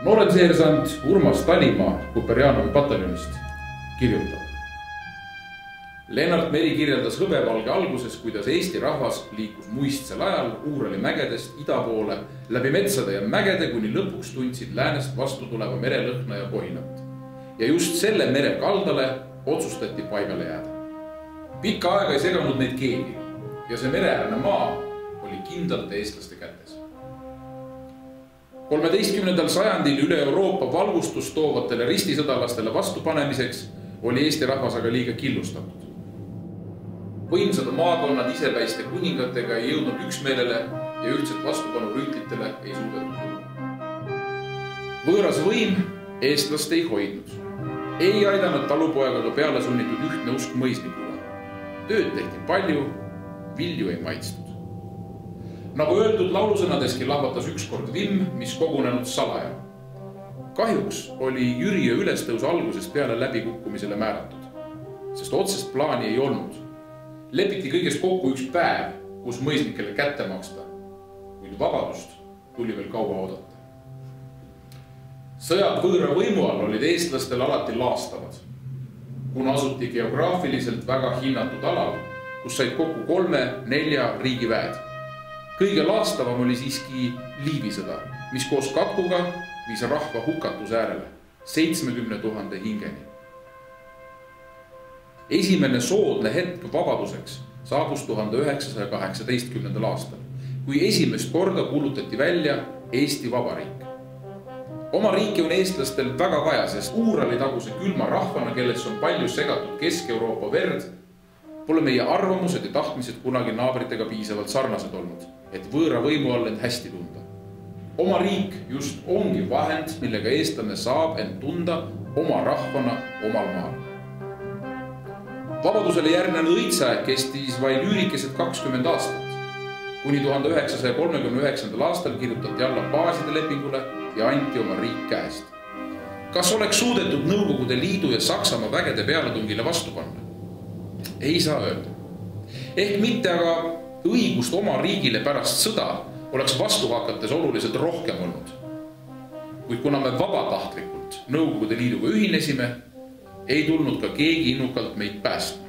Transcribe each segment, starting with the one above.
Noorenseersant Urmas Talimaa Kuperjanovi pataljonist kirjutab. Lennart Meri kirjeldas hõbevalge alguses, kuidas Eesti rahvas liikus muistsel ajal Uurali mägedest ida poole läbi metsade ja mägede, kuni lõpuks tundsid läänest vastu tuleva merelõhna ja kohinat. Ja just selle mere kaldale otsustati paigale jääda. Pikka aega ei seganud neid keegi ja see mereäärne maa oli kindlalt eestlaste kätes. 13. sajandil üle Euroopa valgustust toovatele ristisõdalastele vastupanemiseks oli Eesti rahvas aga liiga killustatud. Võimsad maakonnad isepäiste kuningatega ei jõudnud üksmeelele ja ühtset vastupanu rüütlitele ei suudetud tulla. Võõras võim eestlast ei hoidnud. Ei aidanud talupoegaga peale sunnitud ühtne usk mõisnikuga. Tööd tehti palju, vilju ei maitstud. Nagu öeldud laulusõnadeski lahvatas ükskord vimm, mis kogunenud salaja. Kahjuks oli Jüriö ülestõus algusest peale läbikukkumisele määratud, sest otsest plaani ei olnud. Lepiti kõigest kokku üks päev, kus mõisnikele kätte maksta, kuid vabadust tuli veel kaua oodata. Sõjad võõra võimu all olid eestlastel alati laastavad, kuna asuti geograafiliselt väga hinnatud alal, kus said kokku 3-4 riigiväed. Kõige laastavam oli siiski Liivisõda, mis koos Katkuga viis rahva hukatuse äärele 70 000 hingeni. Esimene soodne hetk vabaduseks saabus 1918. aastal, kui esimest korda kuulutati välja Eesti Vabariik. Oma riiki on eestlastel väga vaja, sest Uurali taguse külma rahvana, kelles on palju segatud Kesk-Euroopa verd, pole meie arvamused ja tahtmised kunagi naabritega piisavalt sarnased olnud, et võõra võimu all end hästi tunda. Oma riik just ongi vahend, millega eestlane saab end tunda oma rahvana omal maal. Vabadusele järgnenud õitsaeg kestis vaid üürikesed 20 aastat. Kuni 1939. aastal kirjutati alla baaside lepingule ja anti oma riik käest. Kas oleks suudetud Nõukogude Liidu ja Saksamaa vägede pealetungile vastu panna? Ei saa öelda. Ehk mitte aga õigust oma riigile pärast sõda oleks vastu hakates oluliselt rohkem olnud. Kuid kuna me vabatahtlikult Nõukogude Liiduga ühinesime, ei tulnud ka keegi innukalt meid päästma.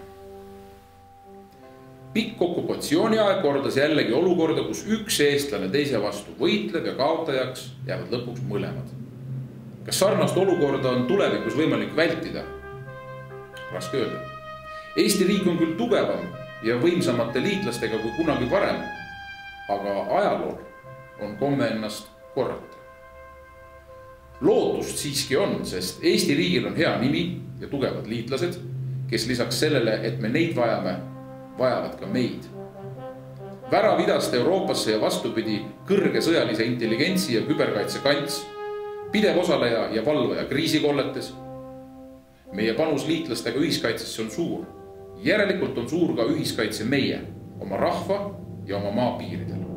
Pikk okupatsiooni aeg kordas jällegi olukorda, kus üks eestlane teise vastu võitleb ja kaotajaks jäävad lõpuks mõlemad. Kas sarnast olukorda on tulevikus võimalik vältida? Raske öelda. Eesti riik on küll tugevam ja võimsamate liitlastega kui kunagi varem, aga ajalool on komme ennast korrata. Lootust siiski on, sest Eesti riigil on hea nimi ja tugevad liitlased, kes lisaks sellele, et me neid vajame, vajavad ka meid. Värav idast Euroopasse ja vastupidi kõrge sõjalise intelligentsi ja küberkaitse kants, pidev osaleja ja valvaja kriisikolletes. Meie panus liitlastega ühiskaitsesse on suur. Järelikult on suur ka ühiskaitse meie, oma rahva ja oma maa piiridel.